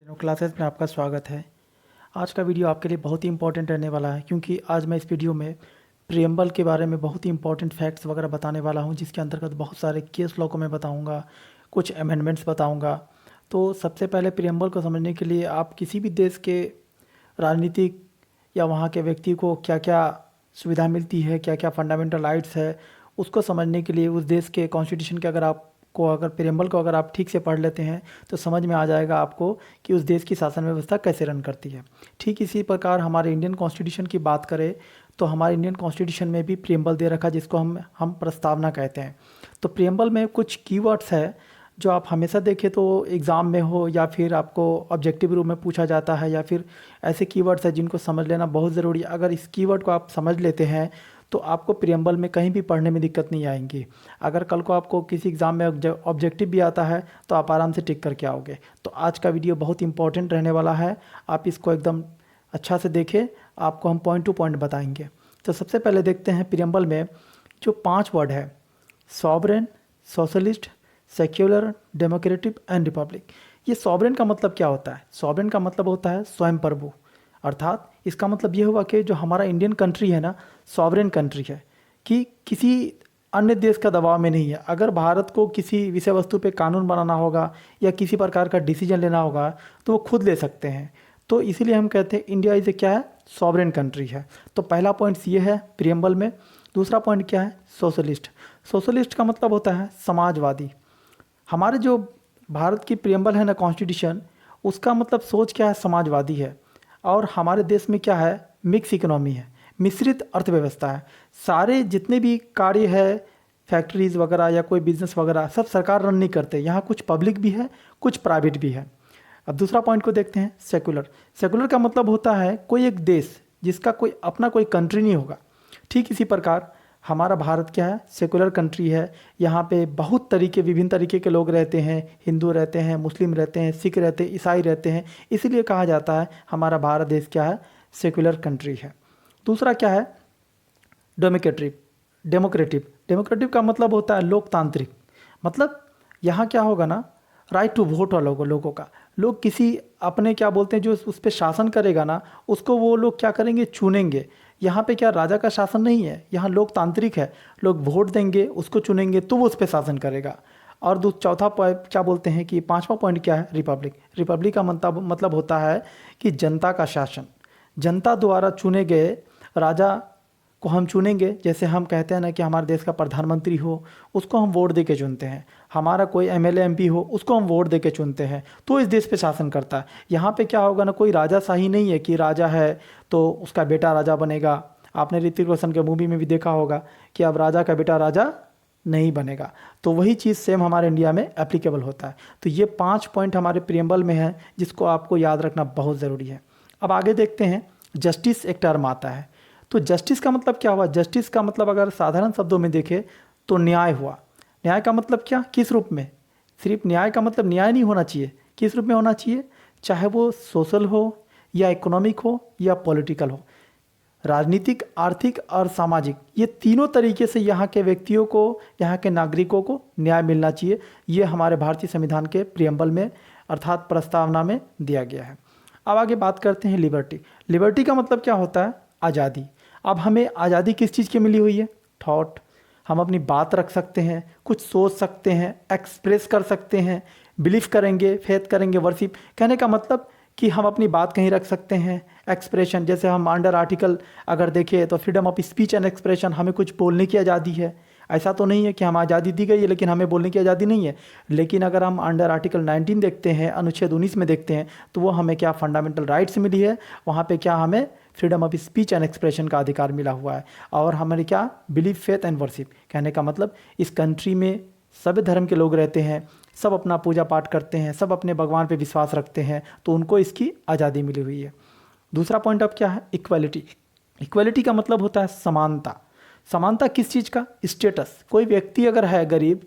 Classes में आपका स्वागत है। आज का वीडियो आपके लिए बहुत ही इंपॉर्टेंट रहने वाला है, क्योंकि आज मैं इस वीडियो में प्रियम्बल के बारे में बहुत ही इंपॉर्टेंट फैक्ट्स वगैरह बताने वाला हूं, जिसके अंतर्गत बहुत सारे केस लॉ को मैं बताऊंगा, कुछ अमेंडमेंट्स बताऊंगा। तो सबसे पहले प्रियम्बल को समझने के लिए आप किसी भी देश के राजनीतिक या वहाँ के व्यक्ति को क्या क्या सुविधा मिलती है, क्या क्या फंडामेंटल राइट्स है, उसको समझने के लिए उस देश के कॉन्स्टिट्यूशन के अगर प्रियम्बल को अगर आप ठीक से पढ़ लेते हैं तो समझ में आ जाएगा आपको कि उस देश की शासन व्यवस्था कैसे रन करती है। ठीक इसी प्रकार हमारे इंडियन कॉन्स्टिट्यूशन की बात करें तो हमारे इंडियन कॉन्स्टिट्यूशन में भी प्रियम्बल दे रखा, जिसको हम प्रस्तावना कहते हैं। तो प्रियम्बल में कुछ कीवर्ड्स है जो आप हमेशा देखें तो एग्ज़ाम में हो या फिर आपको ऑब्जेक्टिव रूप में पूछा जाता है, या फिर ऐसे कीवर्ड्स है जिनको समझ लेना बहुत ज़रूरी है। अगर इस कीवर्ड को आप समझ लेते हैं तो आपको प्रियम्बल में कहीं भी पढ़ने में दिक्कत नहीं आएंगी। अगर कल को आपको किसी एग्ज़ाम में ऑब्जेक्टिव भी आता है तो आप आराम से टिक करके आओगे। तो आज का वीडियो बहुत इंपॉर्टेंट रहने वाला है, आप इसको एकदम अच्छा से देखें, आपको हम पॉइंट टू पॉइंट बताएंगे। तो सबसे पहले देखते हैं प्रियम्बल में जो 5 वर्ड है: sovereign, socialist, secular, democratic and Republic. ये सॉवरेन का मतलब क्या होता है? सॉवरेन का मतलब होता है स्वयं प्रभु, अर्थात इसका मतलब ये हुआ कि जो हमारा इंडियन कंट्री है ना, सॉवरेन कंट्री है, कि किसी अन्य देश का दबाव में नहीं है। अगर भारत को किसी विषय वस्तु पे कानून बनाना होगा या किसी प्रकार का डिसीजन लेना होगा तो वो खुद ले सकते हैं। तो इसीलिए हम कहते हैं इंडिया इज क्या है, सॉवरेन कंट्री है। तो पहला पॉइंट ये है प्रियम्बल में। दूसरा पॉइंट क्या है? सोशलिस्ट। सोशलिस्ट का मतलब होता है समाजवादी। हमारे जो भारत की प्रियम्बल है ना, कॉन्स्टिट्यूशन, उसका मतलब सोच क्या है? समाजवादी है। और हमारे देश में क्या है? मिक्स इकोनॉमी है, मिश्रित अर्थव्यवस्था है। सारे जितने भी कार्य है, फैक्ट्रीज वगैरह या कोई बिजनेस वगैरह, सब सरकार रन नहीं करते। यहाँ कुछ पब्लिक भी है, कुछ प्राइवेट भी है। अब दूसरा पॉइंट को देखते हैं, सेकुलर। सेकुलर का मतलब होता है कोई एक देश जिसका कोई अपना कोई कंट्री नहीं होगा। ठीक इसी प्रकार हमारा भारत क्या है? सेकुलर कंट्री है। यहाँ पे बहुत विभिन्न तरीके के लोग रहते हैं, हिंदू रहते हैं, मुस्लिम रहते हैं, सिख रहते हैं, ईसाई रहते हैं। इसीलिए कहा जाता है हमारा भारत देश क्या है? सेकुलर कंट्री है। दूसरा क्या है? डेमोक्रेटिक। डेमोक्रेटिक डेमोक्रेटिक का मतलब होता है लोकतांत्रिक। मतलब यहाँ क्या होगा ना, राइट टू वोट वाला लोगों का, लोग किसी अपने क्या बोलते हैं जो उस पर शासन करेगा ना, उसको वो लोग क्या करेंगे? चुनेंगे। यहाँ पे क्या राजा का शासन नहीं है, यहाँ लोकतांत्रिक है। लोग वोट देंगे, उसको चुनेंगे तो वो उस पर शासन करेगा। और चौथा पॉइंट क्या बोलते हैं कि 5वां पॉइंट क्या है? रिपब्लिक। रिपब्लिक का मतलब होता है कि जनता का शासन। जनता द्वारा चुने गए राजा को हम चुनेंगे। जैसे हम कहते हैं ना कि हमारे देश का प्रधानमंत्री हो, उसको हम वोट दे के चुनते हैं। हमारा कोई एमएलए एमपी हो, उसको हम वोट दे के चुनते हैं, तो इस देश पे शासन करता है। यहाँ पे क्या होगा ना, कोई राजाशाही नहीं है कि राजा है तो उसका बेटा राजा बनेगा। आपने ऋतिक रोशन के मूवी में भी देखा होगा कि अब राजा का बेटा राजा नहीं बनेगा। तो वही चीज़ सेम हमारे इंडिया में एप्लीकेबल होता है। तो ये 5 पॉइंट हमारे प्रियम्बल में है, जिसको आपको याद रखना बहुत ज़रूरी है। अब आगे देखते हैं, जस्टिस एक टर्म आता है। तो जस्टिस का मतलब क्या हुआ? जस्टिस का मतलब अगर साधारण शब्दों में देखें तो न्याय हुआ। न्याय का मतलब क्या? किस रूप में? सिर्फ न्याय का मतलब न्याय नहीं होना चाहिए, किस रूप में होना चाहिए? चाहे वो सोशल हो या इकोनॉमिक हो या पॉलिटिकल हो, राजनीतिक, आर्थिक और सामाजिक, ये तीनों तरीके से यहाँ के व्यक्तियों को, यहाँ के नागरिकों को न्याय मिलना चाहिए। ये हमारे भारतीय संविधान के प्रियम्बल में अर्थात प्रस्तावना में दिया गया है। अब आगे बात करते हैं लिबर्टी। लिबर्टी का मतलब क्या होता है? आज़ादी। अब हमें आज़ादी किस चीज़ की मिली हुई है? थॉट। हम अपनी बात रख सकते हैं, कुछ सोच सकते हैं, एक्सप्रेस कर सकते हैं, बिलीव करेंगे, फेथ करेंगे, वर्शिप। कहने का मतलब कि हम अपनी बात कहीं रख सकते हैं। एक्सप्रेशन, जैसे हम अंडर आर्टिकल अगर देखें तो freedom of speech and expression, हमें कुछ बोलने की आज़ादी है। ऐसा तो नहीं है कि हम आज़ादी दी गई है लेकिन हमें बोलने की आज़ादी नहीं है। लेकिन अगर हम अंडर आर्टिकल 19 देखते हैं, अनुच्छेद 19 में देखते हैं, तो वो हमें क्या फंडामेंटल राइट्स मिली है। वहाँ पे क्या हमें freedom of speech and expression का अधिकार मिला हुआ है। और हमारे क्या? Believe, faith and worship. कहने का मतलब इस कंट्री में सभी धर्म के लोग रहते हैं, सब अपना पूजा पाठ करते हैं, सब अपने भगवान पे विश्वास रखते हैं, तो उनको इसकी आज़ादी मिली हुई है। दूसरा पॉइंट अब क्या है? इक्वालिटी। इक्वालिटी का मतलब होता है समानता। समानता किस चीज़ का? स्टेटस। कोई व्यक्ति अगर है गरीब,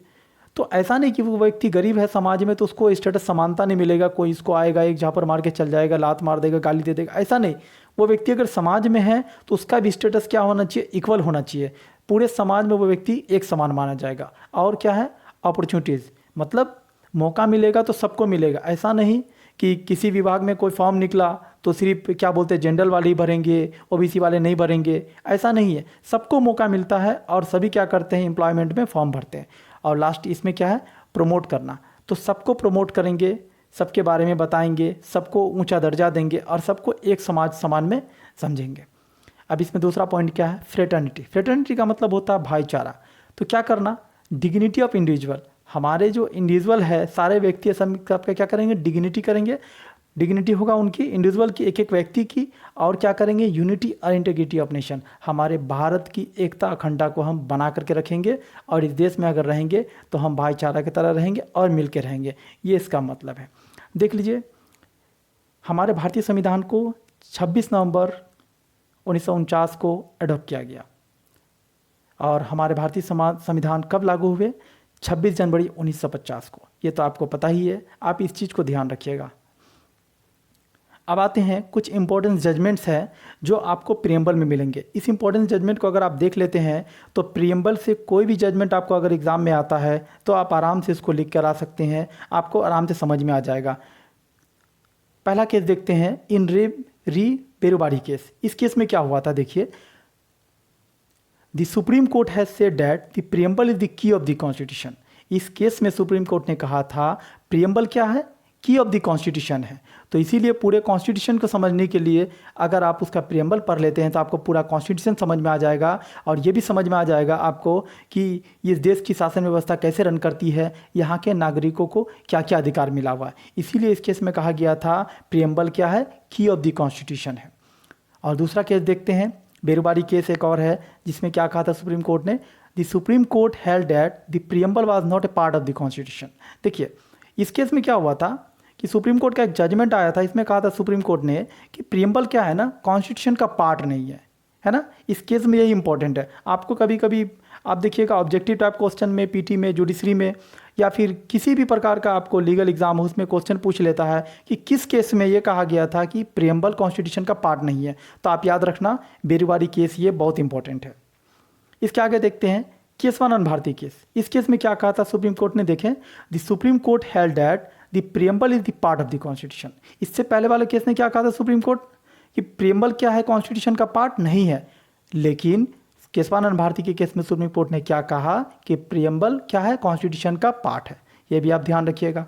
तो ऐसा नहीं कि वो व्यक्ति गरीब है समाज में तो उसको स्टेटस समानता नहीं मिलेगा। कोई इसको आएगा, एक झापड़ मार के चल जाएगा, लात मार देगा, गाली दे देगा, ऐसा नहीं। वो व्यक्ति अगर समाज में है तो उसका भी स्टेटस क्या होना चाहिए? इक्वल होना चाहिए। पूरे समाज में वो व्यक्ति एक समान माना जाएगा। और क्या है? अपॉर्चुनिटीज़, मतलब मौका मिलेगा तो सबको मिलेगा। ऐसा नहीं कि किसी विभाग में कोई फॉर्म निकला तो सिर्फ क्या बोलते हैं जनरल वाले ही भरेंगे, ओबीसी वाले नहीं भरेंगे, ऐसा नहीं है। सबको मौका मिलता है और सभी क्या करते हैं, एम्प्लॉयमेंट में फॉर्म भरते हैं। और लास्ट इसमें क्या है, प्रमोट करना। तो सबको प्रमोट करेंगे, सबके बारे में बताएंगे, सबको ऊंचा दर्जा देंगे और सबको एक समाज समान में समझेंगे। अब इसमें दूसरा पॉइंट क्या है, फ्रेटर्निटी। फ्रेटर्निटी का मतलब होता है भाईचारा। तो क्या करना, डिग्निटी ऑफ इंडिविजुअल, हमारे जो इंडिविजुअल है सारे व्यक्ति सबका क्या करेंगे, डिग्निटी करेंगे। डिग्निटी होगा उनकी, इंडिविजुअल की, एक एक व्यक्ति की। और क्या करेंगे, यूनिटी और इंटीग्रिटी ऑफ नेशन, हमारे भारत की एकता अखंडता को हम बना करके रखेंगे। और इस देश में अगर रहेंगे तो हम भाईचारा की तरह रहेंगे और मिल के रहेंगे, ये इसका मतलब है। देख लीजिए, हमारे भारतीय संविधान को 26 नवंबर 1949 को एडॉप्ट किया गया और हमारे भारतीय संविधान कब लागू हुए, 26 जनवरी 1950 को। ये तो आपको पता ही है, आप इस चीज़ को ध्यान रखिएगा। अब आते हैं कुछ इंपॉर्टेंट जजमेंट्स हैं जो आपको प्रियम्बल में मिलेंगे। इस इंपॉर्टेंट जजमेंट को अगर आप देख लेते हैं तो प्रियम्बल से कोई भी जजमेंट आपको अगर एग्ज़ाम में आता है तो आप आराम से इसको लिख कर आ सकते हैं, आपको आराम से समझ में आ जाएगा। पहला केस देखते हैं, इन री बेरुबारी केस। इस केस में क्या हुआ था, देखिए, the supreme Court has said that the preamble is the key of the constitution. इस केस में सुप्रीम कोर्ट ने कहा था प्रियम्बल क्या है, की ऑफ द कॉन्स्टिट्यूशन है। तो इसीलिए पूरे कॉन्स्टिट्यूशन को समझने के लिए अगर आप उसका प्रियम्बल पढ़ लेते हैं तो आपको पूरा कॉन्स्टिट्यूशन समझ में आ जाएगा और ये भी समझ में आ जाएगा आपको कि इस देश की शासन व्यवस्था कैसे रन करती है, यहाँ के नागरिकों को क्या क्या अधिकार मिला हुआ है। इसीलिए इस केस में कहा गया था प्रियम्बल क्या है, की ऑफ द कॉन्स्टिट्यूशन है। और दूसरा केस देखते हैं, बेरुबारी केस एक और है जिसमें क्या कहा था सुप्रीम कोर्ट ने, the supreme court held that the preamble was not a part of the constitution. देखिए, इस केस में क्या हुआ था कि सुप्रीम कोर्ट का एक जजमेंट आया था, इसमें कहा था सुप्रीम कोर्ट ने कि प्रियम्बल क्या है ना, कॉन्स्टिट्यूशन का पार्ट नहीं है ना। इस केस में यही इंपॉर्टेंट है। आपको कभी कभी आप देखिएगा ऑब्जेक्टिव टाइप क्वेश्चन में, पीटी में, जुडिशरी में या फिर किसी भी प्रकार का आपको लीगल एग्जाम हो उसमें क्वेश्चन पूछ लेता है कि किस केस में ये कहा गया था कि प्रियम्बल कॉन्स्टिट्यूशन का पार्ट नहीं है। तो आप याद रखना, बेरुबारी केस ये बहुत इंपॉर्टेंट है। इसके आगे देखते हैं केशवानंद भारती केस। इस केस में क्या कहा था सुप्रीम कोर्ट ने, देखें, the supreme court held that the preamble is the part of the constitution. इससे पहले वाले केस ने क्या कहा था सुप्रीम कोर्ट कि प्रियम्बल क्या है, कॉन्स्टिट्यूशन का पार्ट नहीं है। लेकिन केशवानंद भारती के केस में सुप्रीम कोर्ट ने क्या कहा कि प्रियम्बल क्या है, कॉन्स्टिट्यूशन का पार्ट है। ये भी आप ध्यान रखिएगा।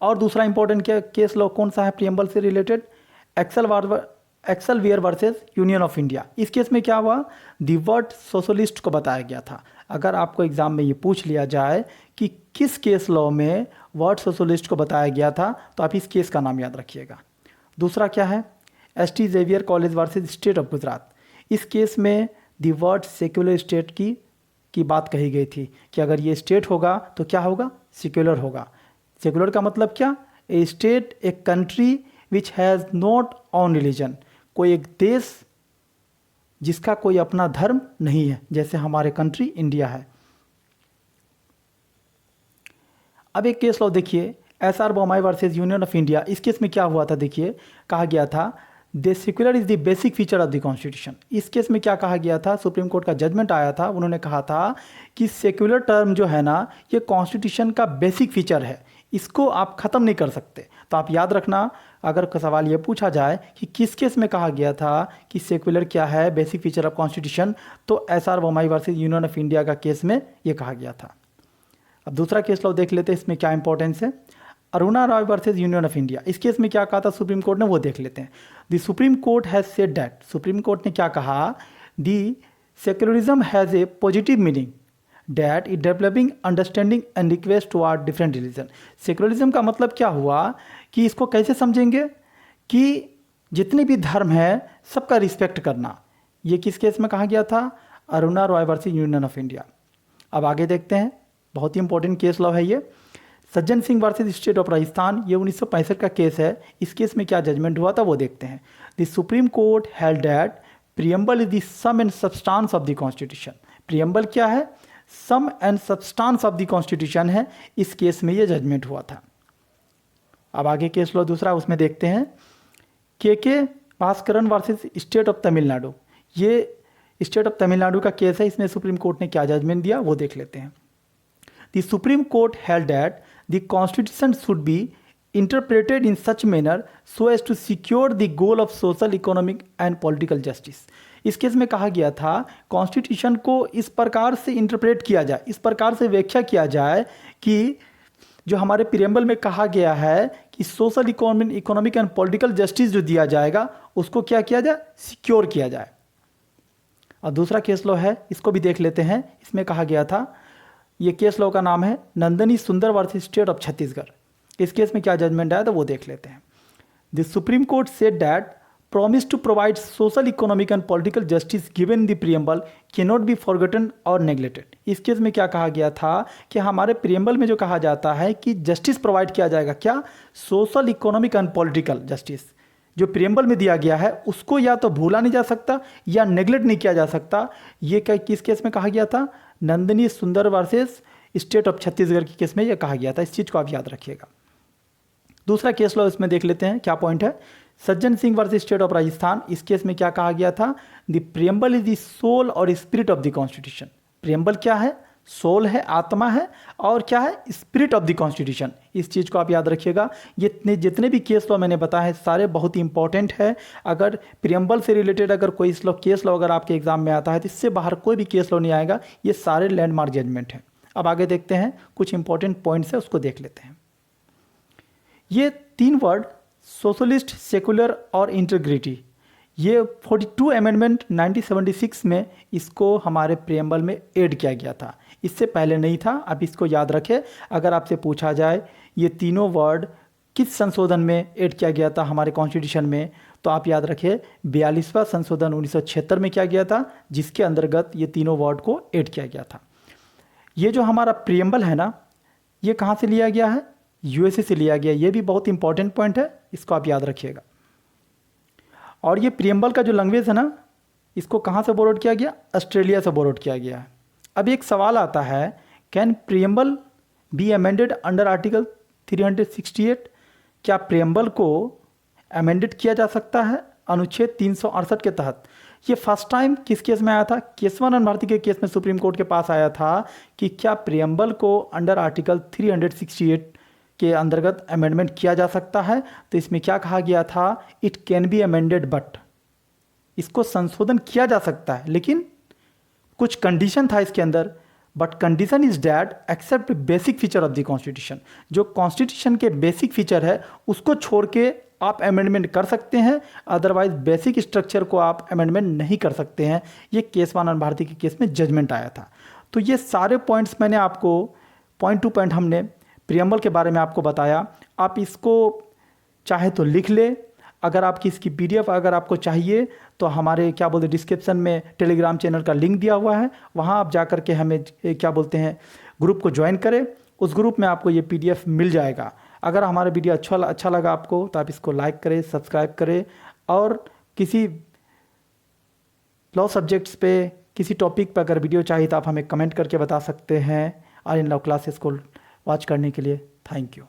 और दूसरा इंपॉर्टेंट केस लॉ कौन सा है प्रियम्बल से related, Excel Wear versus Union of India. इस केस में क्या हुआ, दी वर्ड सोशलिस्ट को बताया गया था। अगर आपको एग्जाम में ये पूछ लिया जाए कि किस केस लॉ में वर्ड सोशलिस्ट को बताया गया था तो आप इस केस का नाम याद रखिएगा। दूसरा क्या है, ST Xavier college versus state of Gujarat. इस केस में दी वर्ड सेक्युलर स्टेट की बात कही गई थी कि अगर ये स्टेट होगा तो क्या होगा, सेक्युलर होगा। सेक्युलर का मतलब क्या, a state, a country which has not on religion, कोई एक देश जिसका कोई अपना धर्म नहीं है, जैसे हमारे कंट्री इंडिया है। अब एक केस लॉ देखिए, SR Bommai versus Union of India. इस केस में क्या हुआ था, देखिए, कहा गया था the secular is the basic feature of the constitution. इस केस में क्या कहा गया था, सुप्रीम कोर्ट का जजमेंट आया था, उन्होंने कहा था कि सेक्युलर टर्म जो है ना, ये कॉन्स्टिट्यूशन का बेसिक फीचर है, इसको आप ख़त्म नहीं कर सकते। तो आप याद रखना, अगर सवाल ये पूछा जाए कि किस केस में कहा गया था कि सेक्युलर क्या है, बेसिक फीचर ऑफ कॉन्स्टिट्यूशन, तो SR Bommai versus Union of India का केस में ये कहा गया था। अब दूसरा केस लॉ देख लेते हैं, इसमें क्या इंपॉर्टेंस है, Aruna Roy versus Union of India. इस केस में क्या कहा था सुप्रीम कोर्ट ने, वो देख लेते हैं। The supreme Court has said that, Supreme Court ने क्या कहा, the secularism has a positive meaning that it developing understanding and request toward different religion. Secularism का मतलब क्या हुआ कि इसको कैसे समझेंगे कि जितने भी धर्म है सबका रिस्पेक्ट करना। ये किस केस में कहा गया था, Aruna Roy versus Union of India. अब आगे देखते हैं, बहुत ही इंपॉर्टेंट केस लॉ है ये, सज्जन Singh versus state of Rajasthan. ये 1965 का केस है। इस केस में क्या जजमेंट हुआ था वो देखते हैं। The supreme court held that preamble is the sum and substance of the constitution. Preamble क्या है, sum and substance of the constitution है। इस केस में ये जजमेंट हुआ था। अब आगे केस लॉ दूसरा, उसमें देखते हैं के Bhaskaran versus state of Tamil Nadu. ये स्टेट ऑफ तमिलनाडु का केस है। इसमें सुप्रीम कोर्ट ने क्या जजमेंट दिया वो देख लेते हैं। The supreme court held that the constitution should be interpreted in such manner so as to secure the goal of social economic and political justice. इस केस में कहा गया था कॉन्स्टिट्यूशन को इस प्रकार से इंटरप्रेट किया जाए, इस प्रकार से व्याख्या किया जाए कि जो हमारे प्रीएम्बल में कहा गया है कि social economic and political justice जो दिया जाएगा उसको क्या किया जाए, सिक्योर किया जाए। और दूसरा केस लॉ है, इसको भी देख लेते हैं। इसमें कहा गया था, ये केस लॉ का नाम है नंदनी सुंदर वर्सेस स्टेट ऑफ छत्तीसगढ़। इस केस में क्या जजमेंट आया तो वो देख लेते हैं। The supreme court said that promise to provide social, economic and political justice given in the preamble cannot be forgotten or neglected। इस केस में क्या कहा गया था कि हमारे प्रियम्बल में जो कहा जाता है कि जस्टिस प्रोवाइड किया जाएगा, क्या, social, economic and political justice जो प्रियम्बल में दिया गया है उसको या तो भूला नहीं जा सकता या नेग्लेक्ट नहीं किया जा सकता। ये किस केस में कहा गया था, नंदिनी सुंदर वर्सेस स्टेट ऑफ छत्तीसगढ़ के केस में ये कहा गया था। इस चीज़ को आप याद रखिएगा। दूसरा केस लॉ इसमें देख लेते हैं क्या पॉइंट है, Sajjan Singh versus state of Rajasthan. इस केस में क्या कहा गया था, the preamble is the soul और spirit of the constitution. Preamble क्या है, सोल है, आत्मा है, और क्या है, स्पिरिट ऑफ द कॉन्स्टिट्यूशन। इस चीज़ को आप याद रखिएगा। ये जितने भी केस लॉ मैंने बताए हैं सारे बहुत ही इंपॉर्टेंट है। अगर प्रियम्बल से रिलेटेड अगर कोई केस लॉ अगर आपके एग्जाम में आता है तो इससे बाहर कोई भी केस लॉ नहीं आएगा। ये सारे लैंडमार्क जजमेंट हैं। अब आगे देखते हैं, कुछ इंपॉर्टेंट पॉइंट्स है उसको देख लेते हैं। ये तीन वर्ड सोशलिस्ट, सेकुलर और इंटीग्रिटी, ये 42 अमेंडमेंट 1976 में इसको हमारे प्रियम्बल में ऐड किया गया था। इससे पहले नहीं था। अब इसको याद रखें। अगर आपसे पूछा जाए ये तीनों वर्ड किस संशोधन में ऐड किया गया था हमारे कॉन्स्टिट्यूशन में, तो आप याद रखें 42वां संशोधन 1976 में किया गया था, जिसके अंतर्गत ये तीनों वर्ड को ऐड किया गया था। ये जो हमारा प्रियम्बल है ना, ये कहाँ से लिया गया है, यूएसए से लिया गया। ये भी बहुत इंपॉर्टेंट पॉइंट है, इसको आप याद रखिएगा। और ये प्रियम्बल का जो लैंग्वेज है ना, इसको कहाँ से बोरोड किया गया, ऑस्ट्रेलिया से बोरोड किया गया है। अब एक सवाल आता है, can preamble be amended under article 368? क्या प्रियम्बल को अमेंडेड किया जा सकता है अनुच्छेद 368 के तहत? ये फर्स्ट टाइम किस केस में आया था, केशवानंद भारती के केस में सुप्रीम कोर्ट के पास आया था कि क्या प्रियम्बल को अंडर आर्टिकल 368 के अंतर्गत अमेंडमेंट किया जा सकता है। तो इसमें क्या कहा गया था, it can be amended but, इसको संशोधन किया जा सकता है लेकिन कुछ कंडीशन था इसके अंदर। But condition is that except basic feature of the constitution, जो कॉन्स्टिट्यूशन के बेसिक फीचर है उसको छोड़ के आप अमेंडमेंट कर सकते हैं, अदरवाइज बेसिक स्ट्रक्चर को आप अमेंडमेंट नहीं कर सकते हैं। ये केशवानंद भारती के केस में जजमेंट आया था। तो ये सारे पॉइंट्स मैंने आपको पॉइंट टू पॉइंट हमने प्रियम्बल के बारे में आपको बताया। आप इसको चाहे तो लिख ले, अगर आपकी इसकी पीडीएफ अगर आपको चाहिए तो हमारे क्या बोलते हैं डिस्क्रिप्शन में टेलीग्राम चैनल का लिंक दिया हुआ है, वहाँ आप जा कर के हमें क्या बोलते हैं ग्रुप को ज्वाइन करें। उस ग्रुप में आपको ये पीडीएफ मिल जाएगा। अगर हमारा वीडियो अच्छा लगा आपको तो आप इसको लाइक करें, सब्सक्राइब करें, और किसी लॉ सब्जेक्ट्स पे किसी टॉपिक पर अगर वीडियो चाहिए तो आप हमें कमेंट करके बता सकते हैं। और इन लॉ क्लासेस को वॉच करने के लिए थैंक यू।